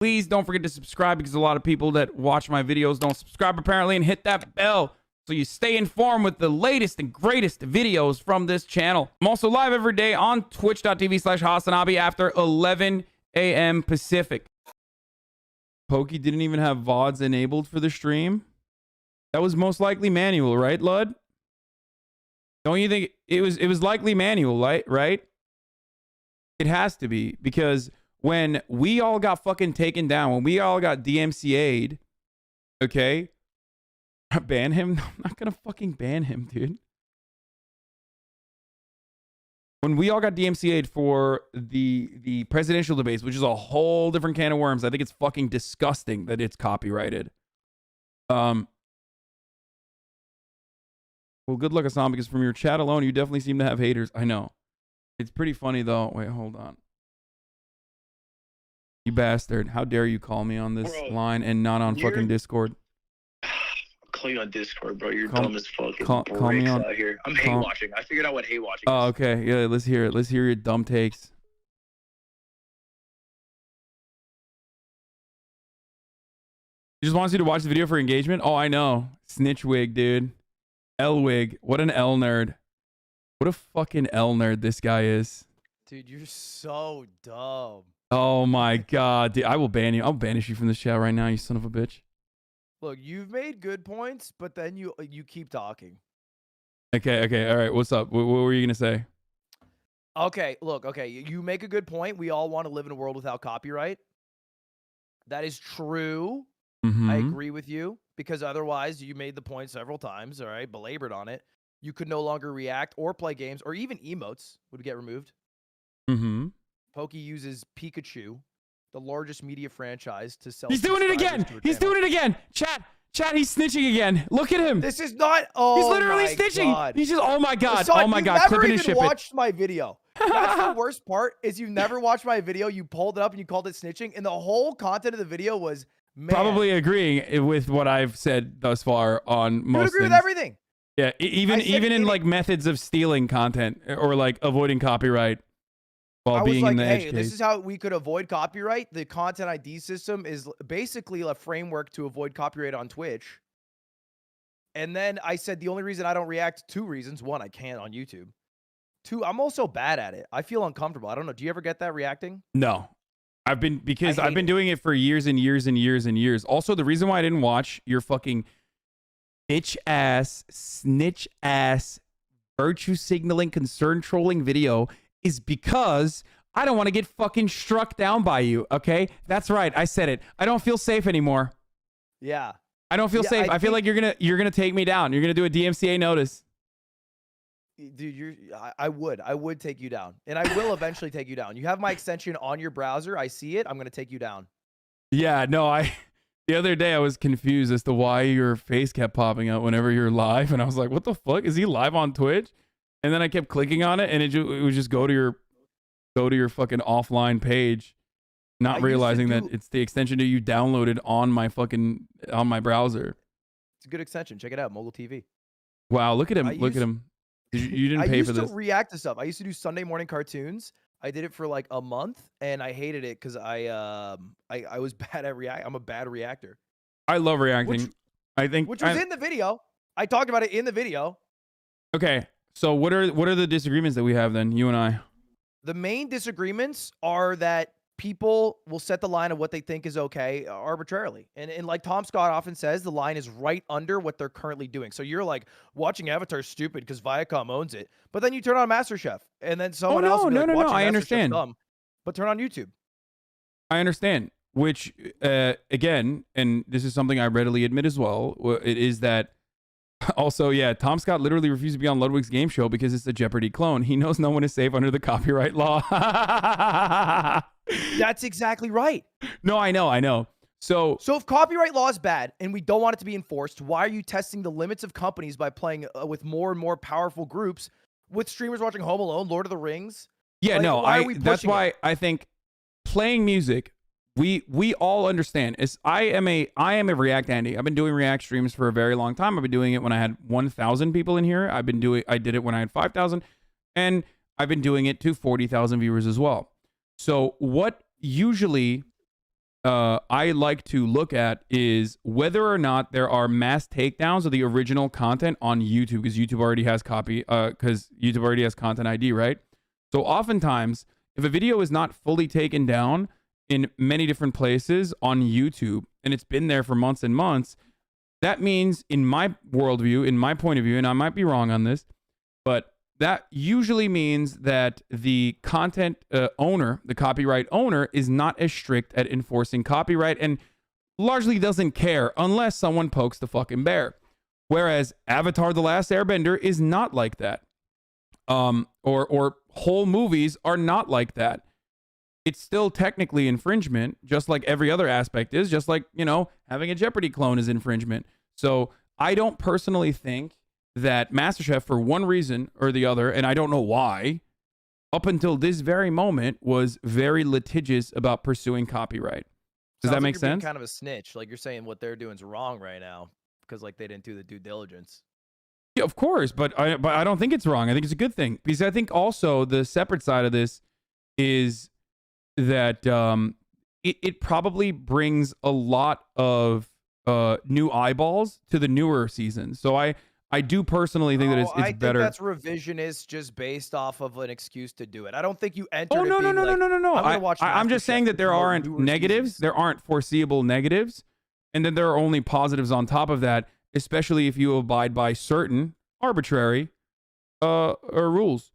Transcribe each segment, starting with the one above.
please don't forget to subscribe, because a lot of people that watch my videos don't subscribe apparently, and hit that bell so you stay informed with the latest and greatest videos from this channel. I'm also live every day on twitch.tv/HasanAbi after 11 a.m. Pacific. Pokey didn't even have VODs enabled for the stream. That was most likely manual, right, Lud? Don't you think it was likely manual, right? It has to be, because when we all got fucking taken down, when we all got DMCA'd, okay? Ban him? I'm not gonna fucking ban him, dude. When we all got DMCA'd for the presidential debates, which is a whole different can of worms, I think it's fucking disgusting that it's copyrighted. Well, good luck, Hasan, because from your chat alone, you definitely seem to have haters. I know. It's pretty funny, though. Wait, hold on. You bastard. How dare you call me on this line and not on fucking Discord? I'll call you on Discord, bro. You're dumb as fuck. Call me on, out here. I'm hate watching. I figured out what hate watching is. Oh, okay. Yeah, let's hear it. Let's hear your dumb takes. He just wants you to watch the video for engagement? Oh, I know. Snitch wig, dude. L wig. What an L nerd. What a fucking L nerd this guy is. Dude, you're so dumb. Oh my god, dude. I will ban you. I'll banish you from the chat right now, you son of a bitch. Look, you've made good points, but then you keep talking. Okay. All right. What's up? What were you going to say? Okay, look, you make a good point. We all want to live in a world without copyright. That is true. I agree with you, because otherwise, you made the point several times, all right, belabored on it. You could no longer react or play games, or even emotes would get removed. Pokey uses Pikachu, the largest media franchise, to sell. He's doing it again. He's doing it again. Chat, he's snitching again. Look at him. This is not. Oh, he's literally snitching. God. He's just. Oh my god. Hasan, oh my god. Never Clip it and even ship watched my video. That's the worst part. Is you never watched my video. You pulled it up and you called it snitching, and the whole content of the video was. Man. Probably agreeing with what I've said thus far on most agree things. with everything. Yeah, even in like methods of stealing content or like avoiding copyright while being in the edge case. This is how we could avoid copyright. The content ID system is basically a framework to avoid copyright on Twitch. And then I said the only reason I don't react, two reasons. One, I can't on YouTube. Two, I'm also bad at it. I feel uncomfortable. I don't know. Do you ever get that reacting? No. I've been doing it for years and years and years and years. Also, the reason why I didn't watch your fucking bitch ass, snitch ass, virtue signaling, concern trolling video is because I don't want to get fucking struck down by you. Okay, that's right. I said it. I don't feel safe anymore. Yeah. I don't feel safe. I feel like you're gonna take me down. You're gonna do a DMCA notice. Dude, I would take you down, and I will eventually take you down. You have my extension on your browser. I see it. I'm going to take you down. Yeah, no, the other day I was confused as to why your face kept popping up whenever you're live, and I was like, what the fuck? Is he live on Twitch? And then I kept clicking on it, and it would just go to your fucking offline page, not realizing that it's the extension that you downloaded on my browser. It's a good extension. Check it out, Mogul TV. Wow, look at him. Look at him. You didn't pay for this. I used to react to stuff. I used to do Sunday morning cartoons. I did it for like a month, and I hated it because I was bad at react. I'm a bad reactor. I love reacting. Which was in the video. I talked about it in the video. Okay, so what are the disagreements that we have then, you and I? The main disagreements are that people will set the line of what they think is okay arbitrarily. And like Tom Scott often says, the line is right under what they're currently doing. So you're like, watching Avatar is stupid because Viacom owns it. But then you turn on MasterChef, and then someone else will be like, watching I MasterChef understand. dumb, but turn on YouTube. I understand. Which, again, and this is something I readily admit as well, it is that also, yeah, Tom Scott literally refused to be on Ludwig's game show because it's a Jeopardy clone. He knows no one is safe under the copyright law. That's exactly right. No, I know. So if copyright law is bad and we don't want it to be enforced, why are you testing the limits of companies by playing with more and more powerful groups, with streamers watching Home Alone, Lord of the Rings? Yeah, like, that's why I think playing music, we all understand. I am a React Andy. I've been doing React streams for a very long time. I've been doing it when I had 1,000 people in here. I did it when I had 5,000, and I've been doing it to 40,000 viewers as well. So what usually I like to look at is whether or not there are mass takedowns of the original content on YouTube, because YouTube already has content ID, right? So oftentimes, if a video is not fully taken down in many different places on YouTube, and it's been there for months and months, that means, in my worldview, in my point of view, and I might be wrong on this, but that usually means that the content owner, the copyright owner, is not as strict at enforcing copyright and largely doesn't care unless someone pokes the fucking bear. Whereas Avatar: The Last Airbender is not like that. Or whole movies are not like that. It's still technically infringement, just like every other aspect is, just like, you know, having a Jeopardy clone is infringement. So I don't personally think that MasterChef, for one reason or the other, and I don't know why, up until this very moment, was very litigious about pursuing copyright. Does that make sense? Kind of a snitch. Like, you're saying what they're doing is wrong right now because, like, they didn't do the due diligence. Yeah, of course, but I don't think it's wrong. I think it's a good thing, because I think also the separate side of this is that it probably brings a lot of new eyeballs to the newer seasons. So I do personally think that it's better. I think that's revisionist, just based off of an excuse to do it. I don't think you entered. Oh no. I'm just saying that there aren't negatives. Seasons. There aren't foreseeable negatives, and then there are only positives on top of that, especially if you abide by certain arbitrary rules.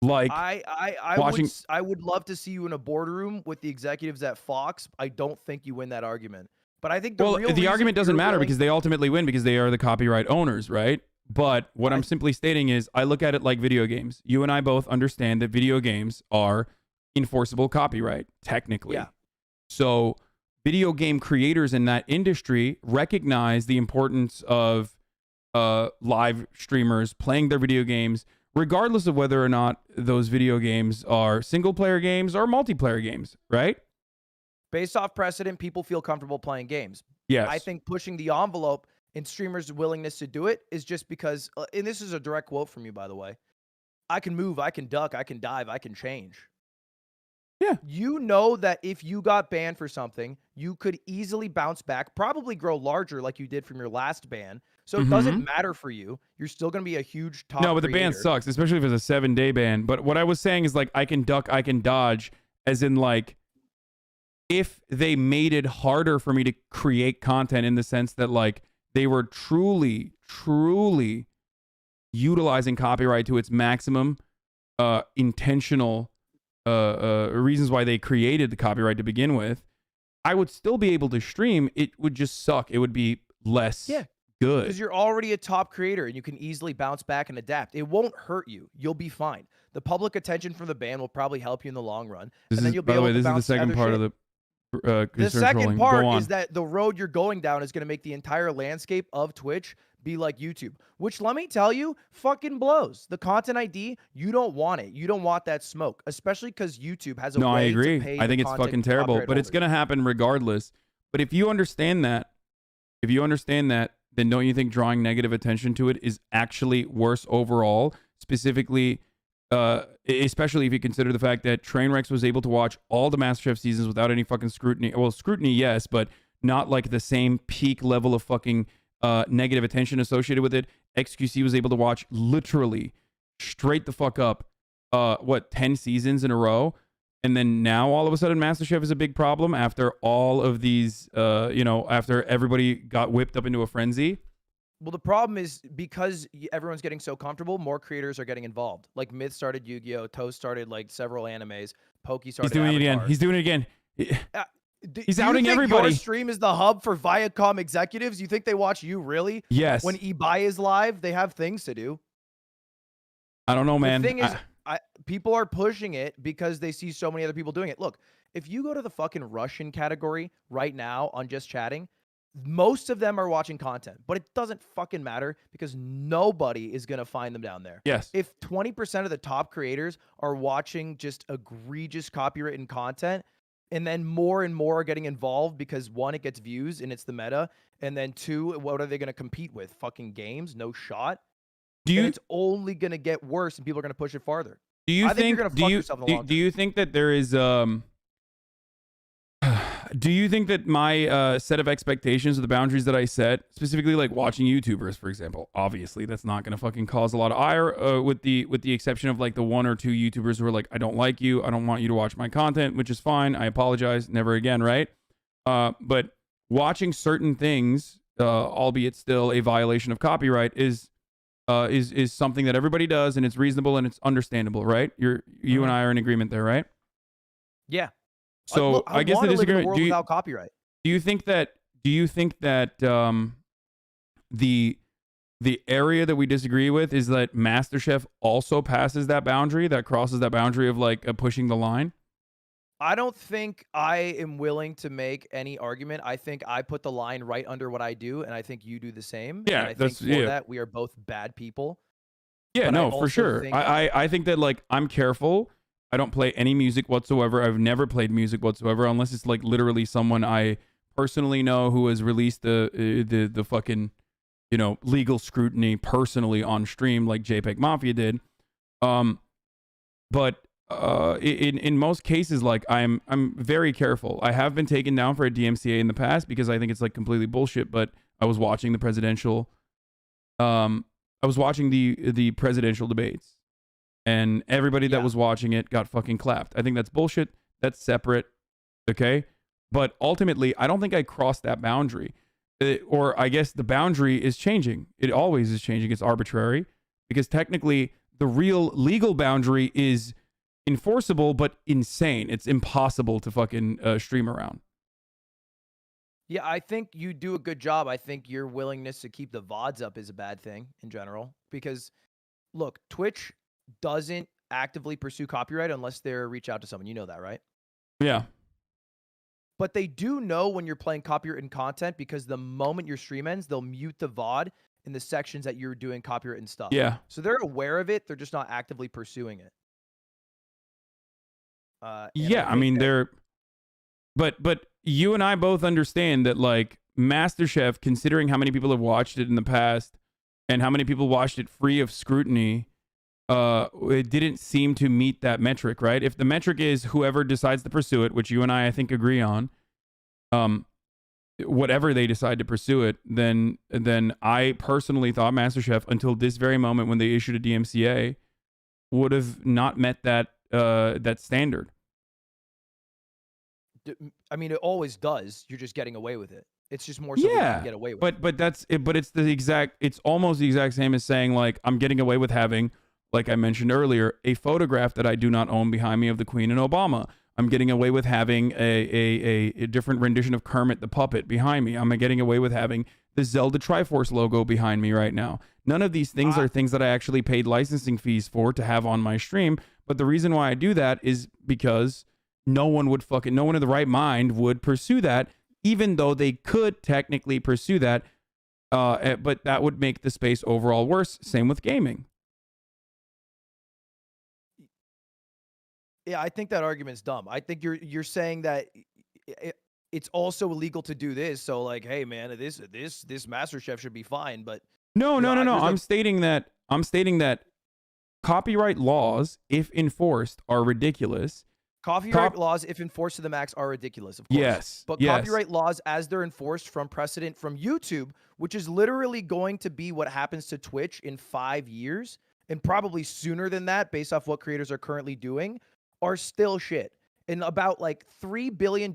Like I would love to see you in a boardroom with the executives at Fox. I don't think you win that argument. But I think the argument doesn't matter because they ultimately win because they are the copyright owners, right? But what I'm simply stating is I look at it like video games. You and I both understand that video games are enforceable copyright, technically. Yeah. So video game creators in that industry recognize the importance of live streamers playing their video games, regardless of whether or not those video games are single-player games or multiplayer games, right? Based off precedent, people feel comfortable playing games. Yes. I think pushing the envelope in streamers' willingness to do it is just because, and this is a direct quote from you, by the way, I can move, I can duck, I can dive, I can change. Yeah. You know that if you got banned for something, you could easily bounce back, probably grow larger like you did from your last ban. So it doesn't matter for you. You're still going to be a huge top No, but creator. the ban sucks, especially if it's a 7-day ban. But what I was saying is, like, I can duck, I can dodge, as in, like, if they made it harder for me to create content in the sense that, like, they were truly utilizing copyright to its maximum intentional reasons why they created the copyright to begin with, I would still be able to stream. It would just suck. It would be less good. Because you're already a top creator and you can easily bounce back and adapt. It won't hurt you. You'll be fine. The public attention from the ban will probably help you in the long run. This and then is, you'll be by the able way, to this is the bounce second part of the The second trolling. part Go on. is that the road you're going down is going to make the entire landscape of Twitch be like YouTube, which, let me tell you, fucking blows. The content ID, you don't want it. You don't want that smoke, especially because YouTube has a way I agree. to pay I think the it's content fucking terrible, copyright but it's holders. going to happen regardless. But if you understand that, then don't you think drawing negative attention to it is actually worse overall? Specifically, especially if you consider the fact that Trainwrecks was able to watch all the MasterChef seasons without any fucking scrutiny. Well, scrutiny, yes, but not like the same peak level of fucking negative attention associated with it. XQC was able to watch literally straight the fuck up, 10 seasons in a row. And then now all of a sudden MasterChef is a big problem after all of these, after everybody got whipped up into a frenzy. Well, the problem is because everyone's getting so comfortable, more creators are getting involved. Like Myth started Yu-Gi-Oh! Toast started like several animes. Pokey started He's doing it again. He's outing you think everybody. Your stream is the hub for Viacom executives? You think they watch you really? Yes. When Ibai is live, they have things to do. I don't know, man. The thing is, people are pushing it because they see so many other people doing it. Look, if you go to the fucking Russian category right now on Just Chatting, most of them are watching content, but it doesn't fucking matter because nobody is going to find them down there. Yes. If 20% of the top creators are watching just egregious copywritten content, and then more and more are getting involved because, one, it gets views and it's the meta, and then two, what are they going to compete with? Fucking games? No shot. It's only going to get worse and people are going to push it farther. Do you think you're gonna fuck yourself in the long term. Do you think that there is Do you think that my set of expectations or the boundaries that I set, specifically like watching YouTubers, for example, obviously that's not going to fucking cause a lot of ire, with the exception of like the 1 or 2 YouTubers who are like, I don't like you, I don't want you to watch my content, which is fine. I apologize, never again, right? But watching certain things, albeit still a violation of copyright, is something that everybody does, and it's reasonable and it's understandable, right? You and I are in agreement there, right? Yeah. So I guess the disagreement. Without copyright. Do you think that the area that we disagree with is that MasterChef also passes that boundary, that crosses that boundary of like pushing the line? I don't think I am willing to make any argument. I think I put the line right under what I do, and I think you do the same. Yeah, and I think for that we are both bad people. Yeah, but no, for sure. I think that like I'm careful. I don't play any music whatsoever. I've never played music whatsoever unless it's like literally someone I personally know who has released the fucking, you know, legal scrutiny personally on stream like JPEG Mafia did. But in most cases, like I'm very careful. I have been taken down for a DMCA in the past because I think it's like completely bullshit. But I was watching the presidential, the presidential debates. And everybody that was watching it got fucking clapped. I think that's bullshit. That's separate. Okay? But ultimately, I don't think I crossed that boundary. Or I guess the boundary is changing. It always is changing. It's arbitrary. Because technically, the real legal boundary is enforceable, but insane. It's impossible to fucking stream around. Yeah, I think you do a good job. I think your willingness to keep the VODs up is a bad thing in general. Because, look, Twitch doesn't actively pursue copyright unless they reach out to someone. You know that, right? Yeah. But they do know when you're playing copywritten content because the moment your stream ends, they'll mute the VOD in the sections that you're doing copywritten stuff. Yeah. So they're aware of it. They're just not actively pursuing it. Yeah, I mean, but you and I both understand that like MasterChef, considering how many people have watched it in the past and how many people watched it free of scrutiny, it didn't seem to meet that metric, right? If the metric is whoever decides to pursue it, which you and I think agree on, whatever they decide to pursue it, then I personally thought MasterChef until this very moment when they issued a DMCA would have not met that standard. I mean, it always does. You're just getting away with it. It's just more so you can get away with it. But that's it. But it's almost the exact same as saying like I'm getting away with having, like I mentioned earlier, a photograph that I do not own behind me of the Queen and Obama. I'm getting away with having a different rendition of Kermit the Puppet behind me. I'm getting away with having the Zelda Triforce logo behind me right now. None of these things are things that I actually paid licensing fees for to have on my stream. But the reason why I do that is because no one in the right mind would pursue that, even though they could technically pursue that. But that would make the space overall worse. Same with gaming. Yeah, I think that argument's dumb. I think you're saying that it's also illegal to do this. So like, hey man, this MasterChef should be fine. But no. I'm stating that copyright laws, if enforced, are ridiculous. Copyright laws, if enforced to the max, are ridiculous, of course. Yes. But copyright laws, as they're enforced from precedent from YouTube, which is literally going to be what happens to Twitch in 5 years, and probably sooner than that, based off what creators are currently doing, are still shit. And about like $3 billion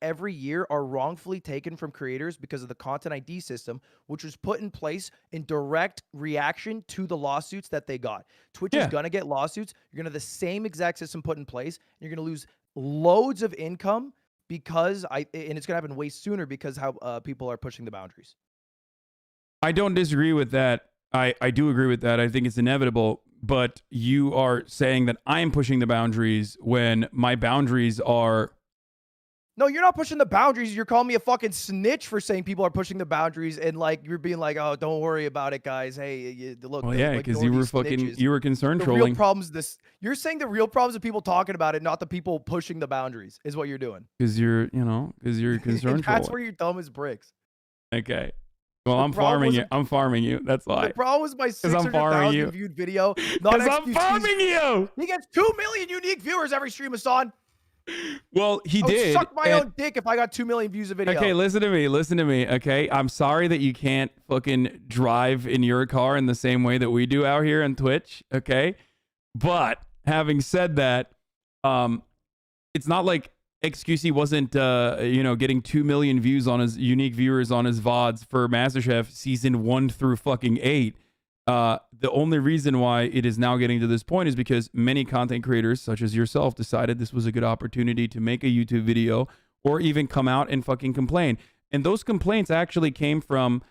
every year are wrongfully taken from creators because of the Content ID system, which was put in place in direct reaction to the lawsuits that they got. Twitch is going to get lawsuits. You're going to have the same exact system put in place. And you're going to lose loads of income because and it's going to happen way sooner because how people are pushing the boundaries. I don't disagree with that. I do agree with that. I think it's inevitable. But you are saying that I'm pushing the boundaries when my boundaries are... No, you're not pushing the boundaries. You're calling me a fucking snitch for saying people are pushing the boundaries, and like you're being like, "Oh, don't worry about it, guys. Hey, look." Well, yeah, because you were concerned trolling. The real problem's this. You're saying the real problems of people talking about it, not the people pushing the boundaries, is what you're doing. Because you're concerned trolling. That's where you're dumb as bricks. Okay. Well, I'm farming you. I'm farming you. That's why. The problem was my 600,000 viewed video. Because I'm farming you. He gets 2 million unique viewers every stream, Hasan. Well, he I would did. suck my own dick if I got 2 million views a video. Okay, listen to me. Okay, I'm sorry that you can't fucking drive in your car in the same way that we do out here on Twitch. Okay, but having said that, it's not like XQC wasn't, getting 2 million views on his unique viewers on his VODs for MasterChef season 1 through fucking 8. The only reason why it is now getting to this point is because many content creators, such as yourself, decided this was a good opportunity to make a YouTube video or even come out and fucking complain. And those complaints actually came from,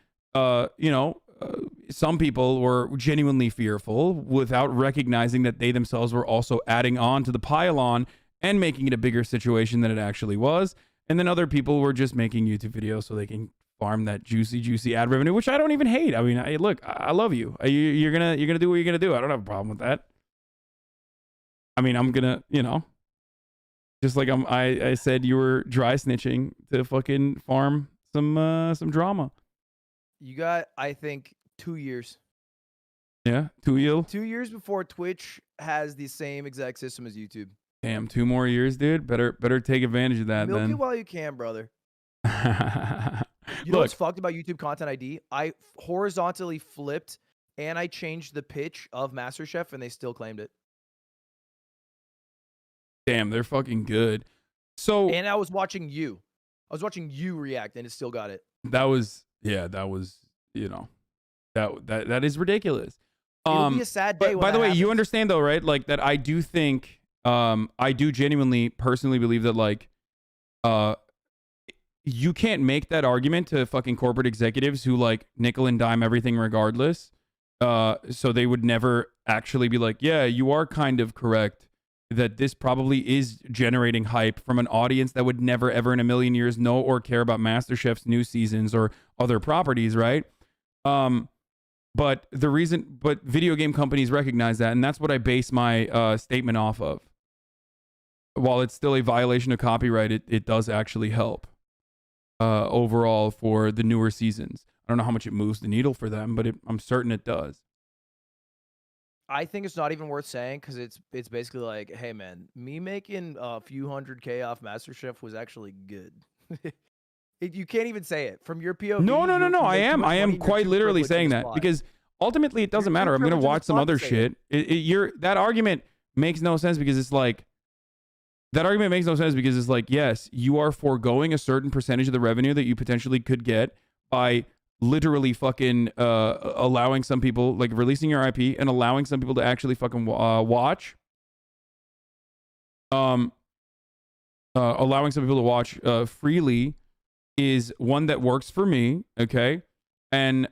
some people were genuinely fearful without recognizing that they themselves were also adding on to the pile-on and making it a bigger situation than it actually was. And then other people were just making YouTube videos so they can farm that juicy ad revenue, which I don't even hate. I mean, I love you. You're gonna do what you're gonna do. I don't have a problem with that. I mean, I'm gonna, just like I said, you were dry snitching to fucking farm some drama. You got, I think, 2 years. Yeah, 2 years. 2 years before Twitch has the same exact system as YouTube. Damn, 2 more years, dude. Better take advantage of that. Milk then. it while you can, brother. You know what's fucked about YouTube Content ID? I horizontally flipped and I changed the pitch of MasterChef and they still claimed it. Damn, they're fucking good. So and I was watching you. I was watching you react and it still got it. That was that is ridiculous. It'll be a sad day. But by the way, you understand though, right? Like that I do think I do genuinely personally believe that like you can't make that argument to fucking corporate executives who like nickel and dime everything regardless. So they would never actually be like, yeah, you are kind of correct that this probably is generating hype from an audience that would never ever in a million years know or care about MasterChef's new seasons or other properties, right? But video game companies recognize that, and that's what I base my statement off of. While it's still a violation of copyright, it does actually help overall for the newer seasons. I don't know how much it moves the needle for them, but I'm certain it does. I think it's not even worth saying because it's basically like, hey man, me making a few $100K off MasterChef was actually good. You can't even say it from your POV. No. I am quite literally saying that because ultimately it doesn't matter. I'm gonna watch some other shit. That argument makes no sense because it's like yes, you are foregoing a certain percentage of the revenue that you potentially could get by literally fucking allowing some people, like releasing your IP and allowing some people to actually fucking watch. Allowing some people to watch freely is one that works for me, okay? And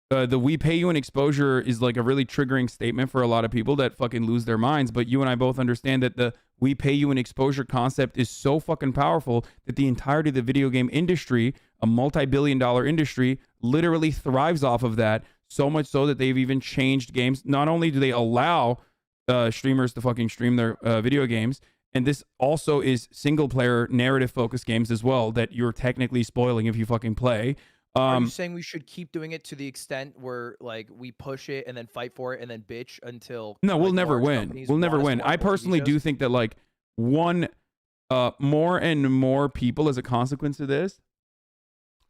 the we pay you an exposure is like a really triggering statement for a lot of people that fucking lose their minds. But you and I both understand that the we pay you an exposure concept is so fucking powerful that the entirety of the video game industry, a multi-billion-dollar industry, literally thrives off of that. So much so that they've even changed games. Not only do they allow streamers to fucking stream their video games, and this also is single-player narrative-focused games as well that you're technically spoiling if you fucking play. Are you saying we should keep doing it to the extent where like we push it and then fight for it and then bitch until no, we'll never win. We'll never win. I personally do think that like more and more people as a consequence of this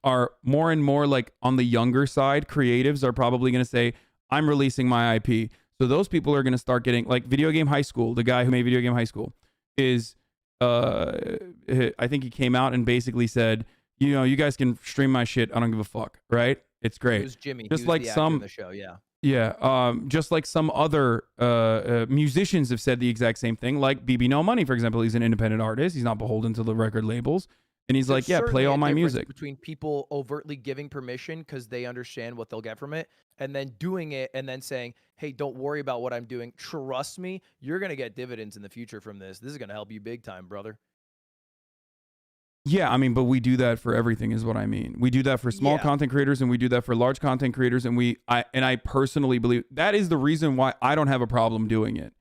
are more and more like on the younger side. Creatives are probably going to say, I'm releasing my IP. So those people are going to start getting like Video Game High School. The guy who made Video Game High School is, I think he came out and basically said, you guys can stream my shit. I don't give a fuck, right? It's great. It was Jimmy. Just like some the show, yeah. Yeah, just like some other musicians have said the exact same thing. Like BB No Money, for example, he's an independent artist. He's not beholden to the record labels, and he's like, yeah, play all my music. Between people overtly giving permission because they understand what they'll get from it, and then doing it, and then saying, "Hey, don't worry about what I'm doing. Trust me, you're gonna get dividends in the future from this. This is gonna help you big time, brother." Yeah, I mean, but we do that for everything is what I mean. We do that for small content creators and we do that for large content creators. And I personally believe that is the reason why I don't have a problem doing it.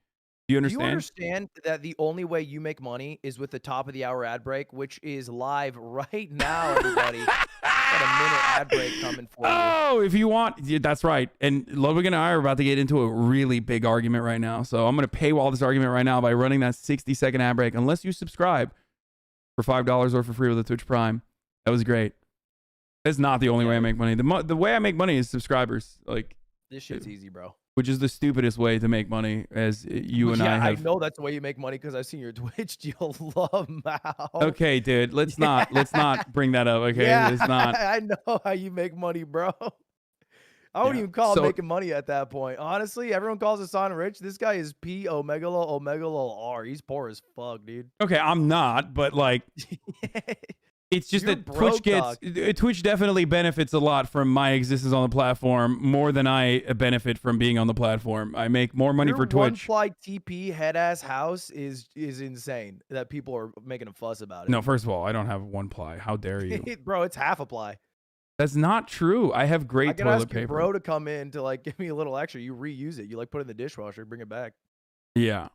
Do you understand? Do you understand that the only way you make money is with the top of the hour ad break, which is live right now, everybody? Got a minute ad break coming for you. Oh, if you want. Yeah, that's right. And Ludwig and I are about to get into a really big argument right now. So I'm going to paywall this argument right now by running that 60-second ad break. Unless you subscribe for $5 or for free with a Twitch Prime. That was great. That's not the only way I make money. The way I make money is subscribers. Like, this shit's easy, bro. Which is the stupidest way to make money, as you and I have. I know that's the way you make money because I've seen your Twitch deal love Mao. Okay, dude, let's not bring that up. Okay, yeah, it's not. I know how you make money, bro. I wouldn't even call it making money at that point. Honestly, everyone calls Hasan rich. This guy is P Omega R. He's poor as fuck, dude. Okay, I'm not, but like, it's just that Twitch definitely benefits a lot from my existence on the platform more than I benefit from being on the platform. I make more money for Twitch. One-ply TP head ass house is insane. That people are making a fuss about it. No, first of all, I don't have one ply. How dare you, bro? It's half a ply. That's not true. I have great toilet paper. Bro, to come in to like give me a little extra. You reuse it. You like put it in the dishwasher, bring it back. Yeah.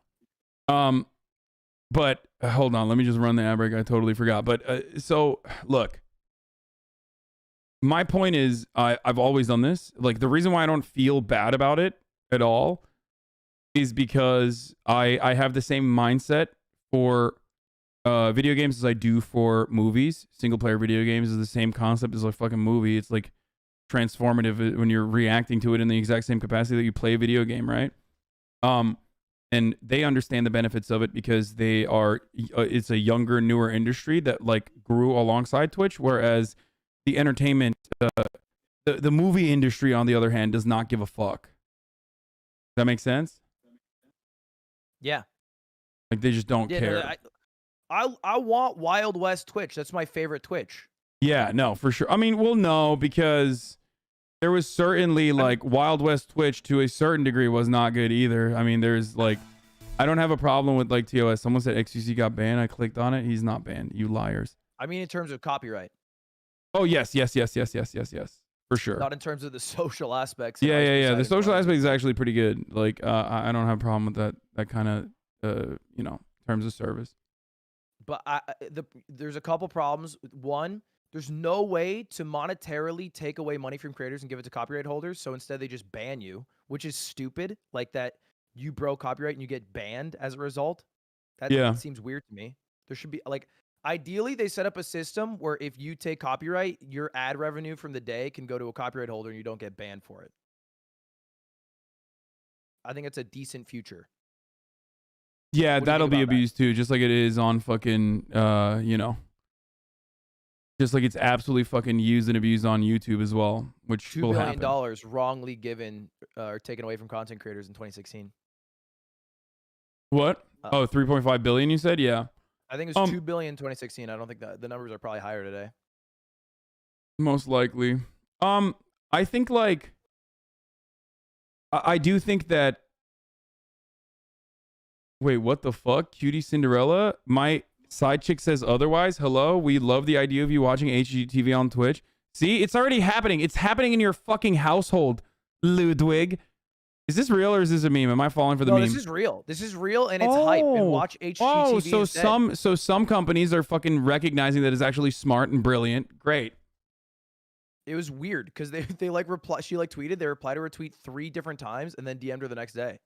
But hold on, let me just run the ad break. I totally forgot. But so look, my point is, I've always done this. Like, the reason why I don't feel bad about it at all is because I have the same mindset for video games as I do for movies. Single player video games is the same concept as a fucking movie. It's like transformative when you're reacting to it in the exact same capacity that you play a video game, right? And they understand the benefits of it because they are it's a younger, newer industry that like grew alongside Twitch, whereas the entertainment the movie industry, on the other hand, does not give a fuck. Does that make sense? Yeah. Like, they just don't care. No, I want Wild West Twitch. That's my favorite Twitch. Yeah, no, for sure. I mean, well, no, because there was certainly like Wild West Twitch to a certain degree was not good either. I mean, there's like, I don't have a problem with like TOS. Someone said XQC got banned. I clicked on it. He's not banned. You liars. I mean, in terms of copyright. Oh, yes. For sure. Not in terms of the social aspects. Yeah. The social aspect is actually pretty good. Like, I don't have a problem with that kind of, terms of service. But there's a couple problems. One, there's no way to monetarily take away money from creators and give it to copyright holders. So instead, they just ban you, which is stupid. Like, that you broke copyright and you get banned as a result. That seems weird to me. There should be, like, ideally, they set up a system where if you take copyright, your ad revenue from the day can go to a copyright holder and you don't get banned for it. I think it's a decent future. Yeah, that'll be abused too, just like it is on fucking, just like it's absolutely fucking used and abused on YouTube as well, which will happen. $2 billion wrongly given or taken away from content creators in 2016. What? 3.5 billion, you said? Yeah. I think it was 2 billion in 2016. I don't think that the numbers are probably higher today. Most likely. I think like, I do think that. Wait, what the fuck? Cutie Cinderella? My side chick says otherwise. Hello? We love the idea of you watching HGTV on Twitch. See? It's already happening. It's happening in your fucking household, Ludwig. Is this real or is this a meme? Am I falling for the meme? No, this is real. This is real and it's hype. And watch HGTV so some companies are fucking recognizing that it's actually smart and brilliant. Great. It was weird because they like reply. She like tweeted. They replied to her tweet 3 different times and then DM'd her the next day.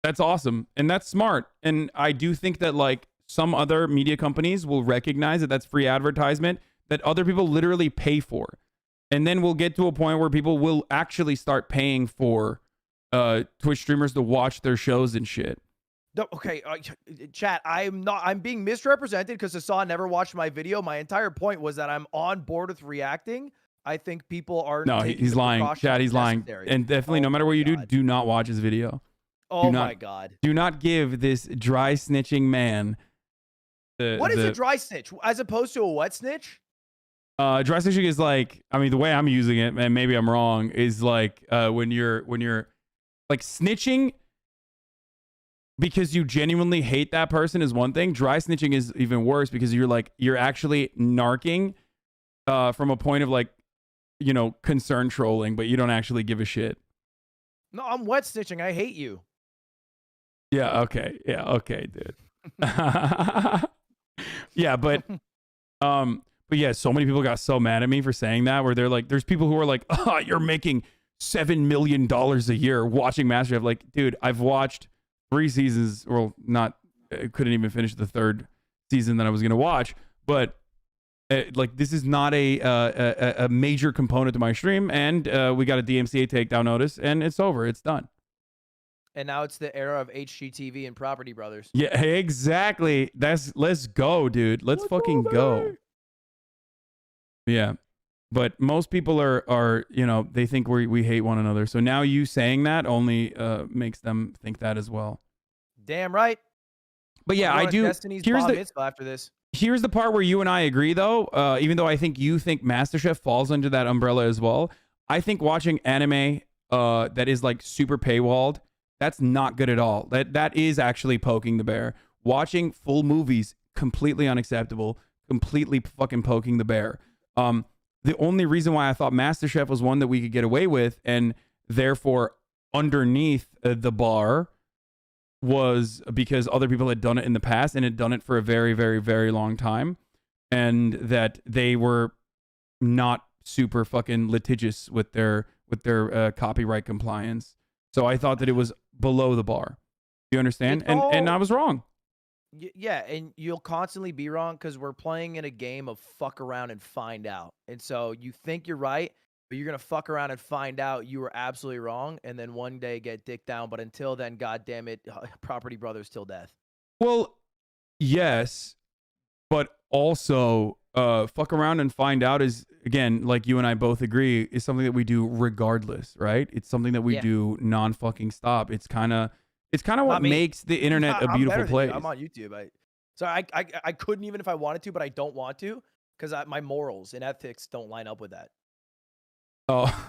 That's awesome. And that's smart. And I do think that like some other media companies will recognize that that's free advertisement that other people literally pay for. And then we'll get to a point where people will actually start paying for Twitch streamers to watch their shows and shit. No, okay, chat, I'm being misrepresented because Hasan never watched my video. My entire point was that I'm on board with reacting. I think people are... No, he's lying. Chat, he's lying. And definitely, no matter what you do not watch his video. Oh my God. Do not give this dry snitching man what is a dry snitch as opposed to a wet snitch? Dry snitching is like, I mean, the way I'm using it, and maybe I'm wrong, is like when you're like snitching because you genuinely hate that person is one thing. Dry snitching is even worse because you're actually narking from a point of like, concern trolling, but you don't actually give a shit. No, I'm wet snitching. I hate you. Yeah, okay. Yeah, okay, dude. Yeah, but yeah, so many people got so mad at me for saying that, where they're like, there's people who are like, oh, you're making $7 million a year watching MasterChef. Like, dude, I've watched 3 seasons, well, I couldn't even finish the 3rd season that I was going to watch, But like this is not a major component to my stream, and we got a DMCA takedown notice, and it's over. It's done. And now it's the era of HGTV and Property Brothers. Yeah, exactly. Let's go, dude. Let's fucking go. Yeah. But most people are they think we hate one another. So now you saying that only makes them think that as well. Damn right. But yeah, I do. Destiny's bar mitzvah after this. Here's the part where you and I agree, though. Even though I think you think MasterChef falls under that umbrella as well, I think watching anime that is like super paywalled, that's not good at all. That is actually poking the bear. Watching full movies, completely unacceptable. Completely fucking poking the bear. The only reason why I thought MasterChef was one that we could get away with, and therefore underneath the bar, was because other people had done it in the past and had done it for a very, very, very long time, and that they were not super fucking litigious with their copyright compliance. So I thought that it was below the bar. You understand? And I was wrong. Yeah, and you'll constantly be wrong because we're playing in a game of fuck around and find out. And so you think you're right, but you're going to fuck around and find out you were absolutely wrong, and then one day get dicked down. But until then, God damn it, Property Brothers till death. Well, yes, but also fuck around and find out is, again, like you and I both agree, is something that we do regardless, right? It's something that we do non-fucking stop. It's kind of what makes the internet a beautiful place. I'm on YouTube. I couldn't even if I wanted to, but I don't want to because my morals and ethics don't line up with that. Oh.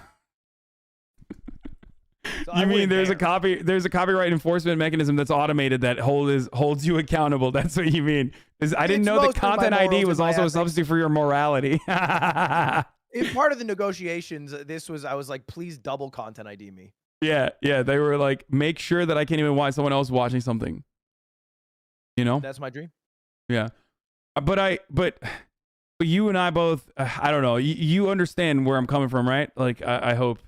So you mean there's a copyright enforcement mechanism that's automated that holds you accountable? That's what you mean? I didn't know that Content ID was also a substitute for your morality. In part of the negotiations, I was like, please double Content ID me. Yeah, they were like, make sure that I can't even watch someone else watching something. You know? That's my dream. Yeah. But you and I both, I don't know, you understand where I'm coming from, right? Like, I hope,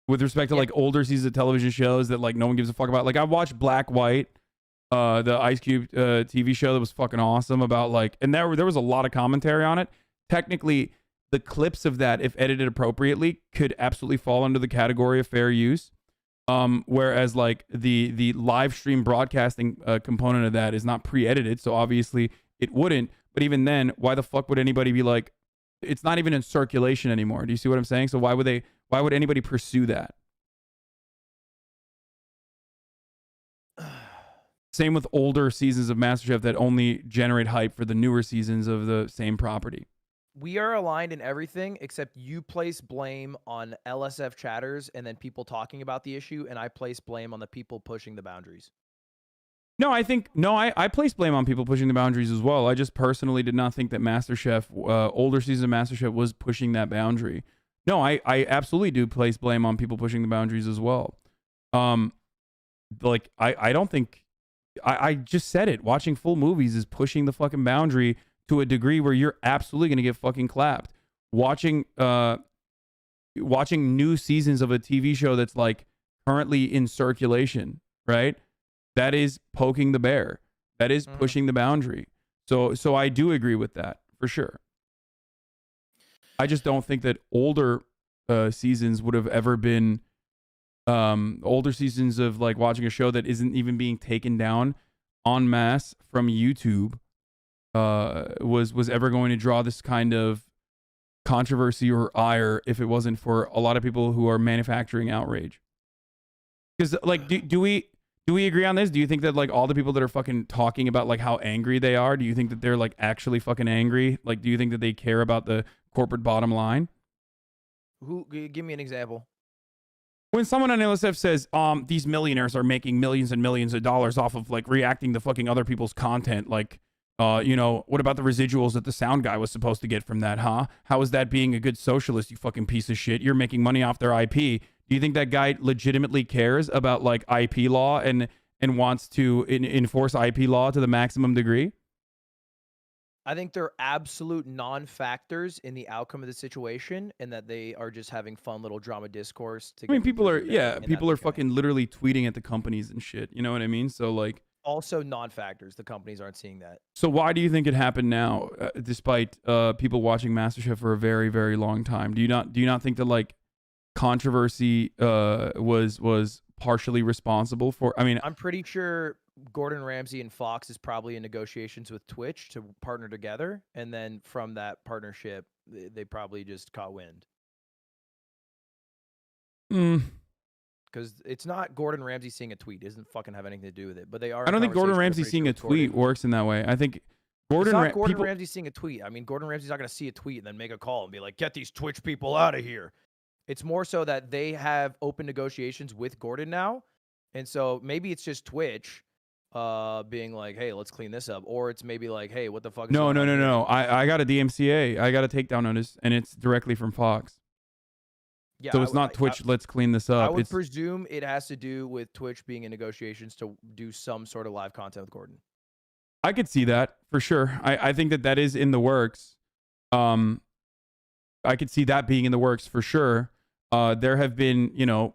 with respect to like older seasons of television shows that like no one gives a fuck about. Like I watched Black White, the Ice Cube TV show that was fucking awesome about like, and there was a lot of commentary on it. Technically, the clips of that, if edited appropriately, could absolutely fall under the category of fair use. Whereas like the live stream broadcasting component of that is not pre-edited, so obviously it wouldn't. But even then, why the fuck would anybody be like, it's not even in circulation anymore? Do you see what I'm saying? So why would anybody pursue that? Same with older seasons of MasterChef that only generate hype for the newer seasons of the same property. We are aligned in everything except you place blame on LSF chatters and then people talking about the issue, and I place blame on the people pushing the boundaries. No, I place blame on people pushing the boundaries as well. I just personally did not think that MasterChef, older season of MasterChef, was pushing that boundary. No, I absolutely do place blame on people pushing the boundaries as well. Like I don't think I just said it. Watching full movies is pushing the fucking boundary to a degree where you're absolutely gonna get fucking clapped. Watching new seasons of a TV show that's like currently in circulation, right? That is poking the bear. That is pushing the boundary. So I do agree with that for sure. I just don't think that older seasons would have ever been older seasons of like watching a show that isn't even being taken down en masse from YouTube was ever going to draw this kind of controversy or ire if it wasn't for a lot of people who are manufacturing outrage. Because like, do we agree on this? Do you think that like all the people that are fucking talking about like how angry they are, do you think that they're like actually fucking angry? Like, do you think that they care about the corporate bottom line? Give me an example. When someone on LSF says, these millionaires are making millions and millions of dollars off of like reacting to fucking other people's content, like, what about the residuals that the sound guy was supposed to get from that, huh? How is that being a good socialist, you fucking piece of shit? You're making money off their IP. Do you think that guy legitimately cares about like IP law and wants to enforce IP law to the maximum degree? I think they're absolute non-factors in the outcome of the situation, and that they are just having fun little drama discourse. People are fucking literally tweeting at the companies and shit. You know what I mean? So like, also non-factors. The companies aren't seeing that. So why do you think it happened now, despite people watching MasterChef for a very, very long time? Do you not think that like controversy was partially responsible for? I mean, I'm pretty sure Gordon Ramsay and Fox is probably in negotiations with Twitch to partner together, and then from that partnership, they probably just caught wind. Because it's not Gordon Ramsay seeing a tweet. It doesn't fucking have anything to do with it. But they are. I don't think Gordon Ramsay seeing a tweet works in that way. I think Gordon Ramsay seeing a tweet. I mean, Gordon Ramsay's not going to see a tweet and then make a call and be like, "Get these Twitch people out of here." It's more so that they have open negotiations with Gordon now, and so maybe it's just Twitch being like, "Hey, let's clean this up," or it's maybe like, "Hey, what the fuck?" No. I got a DMCA. I got a takedown notice, and it's directly from Fox. Yeah, so it's not Twitch. Let's clean this up. I would presume it has to do with Twitch being in negotiations to do some sort of live content with Gordon. I could see that for sure. I think that is in the works. I could see that being in the works for sure. There have been,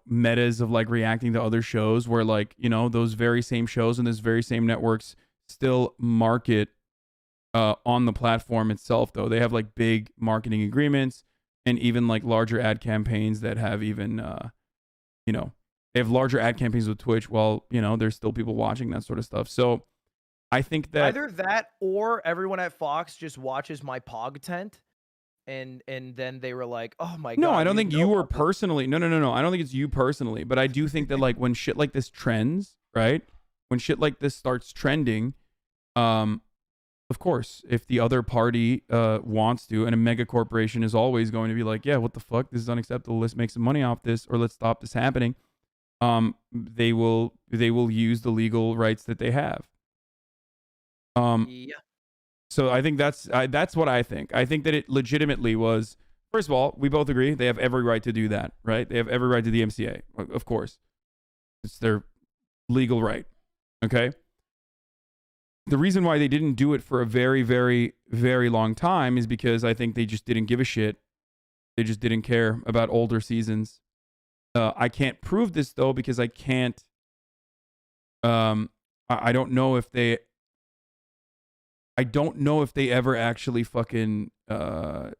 metas of like reacting to other shows where like, those very same shows and those very same networks still market on the platform itself, though. They have like big marketing agreements and even like larger ad campaigns that have even, they have larger ad campaigns with Twitch while, there's still people watching that sort of stuff. So I think that either that or everyone at Fox just watches my Pog tent. And then they were like, "Oh my god!" No, I don't think you were personally. No. I don't think it's you personally, but I do think that like when shit like this trends, right? When shit like this starts trending, of course, if the other party wants to, and a mega corporation is always going to be like, "Yeah, what the fuck? This is unacceptable. Let's make some money off this, or let's stop this happening." They will use the legal rights that they have. Yeah. So I think that's what I think. I think that it legitimately was, first of all, we both agree they have every right to do that, right? They have every right to the MCA, of course. It's their legal right, okay? The reason why they didn't do it for a very, very, very long time is because I think they just didn't give a shit. They just didn't care about older seasons. I can't prove this, though, because I can't... I don't know if they... I don't know if they ever actually fucking Gordon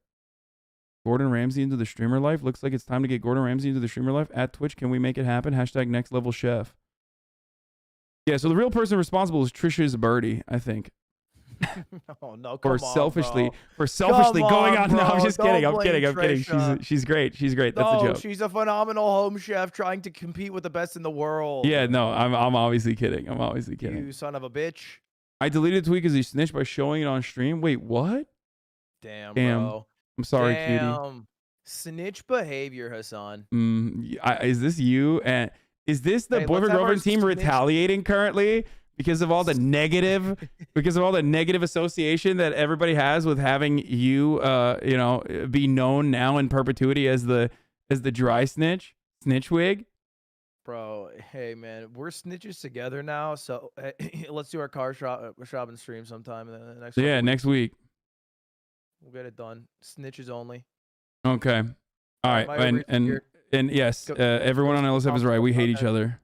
Ramsay into the streamer life. Looks like it's time to get Gordon Ramsay into the streamer life at Twitch. Can we make it happen? # next level chef. Yeah, so the real person responsible is Trisha Zaberti, I think. No, for selfishly going on. No, I'm just kidding. I'm kidding. She's great. She's great. That's a joke. She's a phenomenal home chef trying to compete with the best in the world. Yeah, no, I'm obviously kidding. You son of a bitch. I deleted the tweet because he snitched by showing it on stream. Wait, what? Damn, bro. I'm sorry, cutie. Snitch behavior, Hasan. Is this you? And is this the boyfriend girlfriend team retaliating currently because of all the negative, association that everybody has with having you, be known now in perpetuity as the dry snitch wig? Bro, hey man, we're snitches together now, so let's do our car shopping stream sometime next. Yeah, next week. We'll get it done. Snitches only. Okay. All right, and yes, everyone on LSF is right. We hate each other.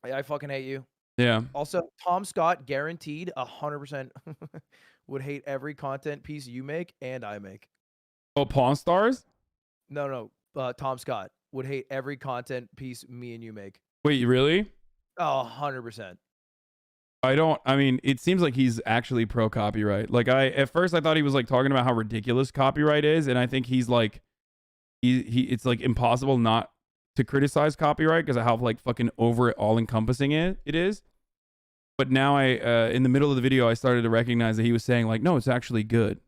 I fucking hate you. Yeah. Also, Tom Scott guaranteed 100% would hate every content piece you make and I make. Oh, Pawn Stars? No. Tom Scott would hate every content piece me and you make. Wait, really? Oh, 100%. I mean, it seems like he's actually pro copyright. Like at first I thought he was like talking about how ridiculous copyright is, and I think he's like it's like impossible not to criticize copyright because of how like fucking over it all encompassing it is. But now in the middle of the video I started to recognize that he was saying like, no, it's actually good.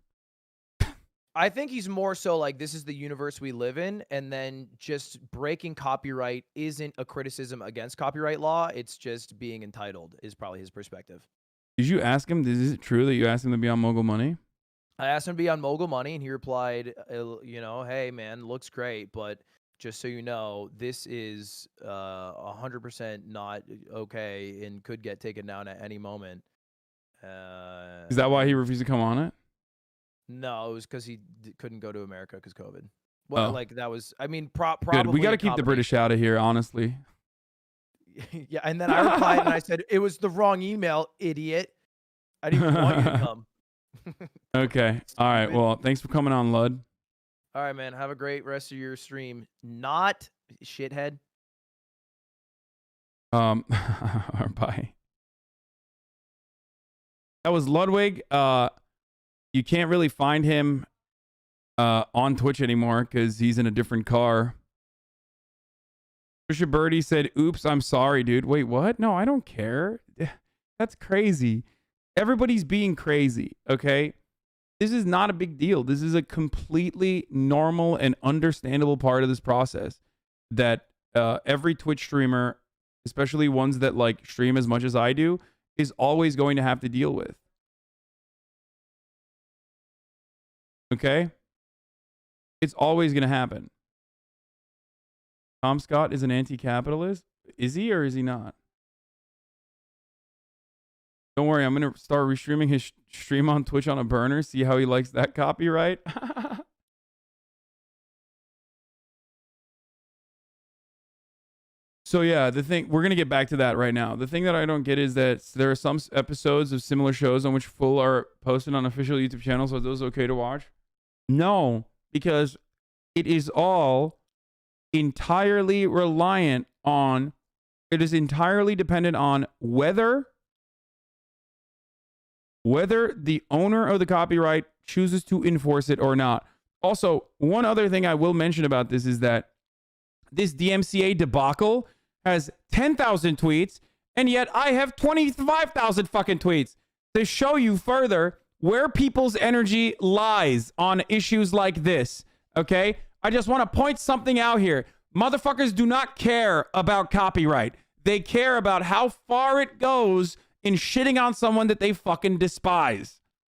I think he's more so like, this is the universe we live in, and then just breaking copyright isn't a criticism against copyright law. It's just being entitled is probably his perspective. Did you ask him, is it true that you asked him to be on Mogul Money? I asked him to be on Mogul Money, and he replied, hey, man, looks great, but just so you know, this is 100% not okay and could get taken down at any moment. Is that why he refused to come on it? No, it was because he couldn't go to America because COVID. Well, like that was, I mean, probably. Good. We got to keep the British out of here, honestly. Yeah, and then I replied and I said, it was the wrong email, idiot. I didn't even want you to come. Okay. All right. Well, thanks for coming on, Lud. All right, man. Have a great rest of your stream. Not shithead. Bye. That was Ludwig. You can't really find him on Twitch anymore because he's in a different car. Trisha Birdie said, oops, I'm sorry, dude. Wait, what? No, I don't care. That's crazy. Everybody's being crazy, okay? This is not a big deal. This is a completely normal and understandable part of this process that every Twitch streamer, especially ones that like stream as much as I do, is always going to have to deal with. Okay? It's always going to happen. Tom Scott is an anti-capitalist? Is he or is he not? Don't worry, I'm going to start restreaming his stream on Twitch on a burner, see how he likes that copyright. So yeah, the thing, we're going to get back to that right now. The thing that I don't get is that there are some episodes of similar shows on which full are posted on official YouTube channels. Are those okay to watch? No, because it is all entirely reliant on, it is entirely dependent on whether the owner of the copyright chooses to enforce it or not. Also, one other thing I will mention about this is that this DMCA debacle has 10,000 tweets, and yet I have 25,000 fucking tweets to show you further where people's energy lies on issues like this, okay? I just want to point something out here. Motherfuckers do not care about copyright. They care about how far it goes in shitting on someone that they fucking despise.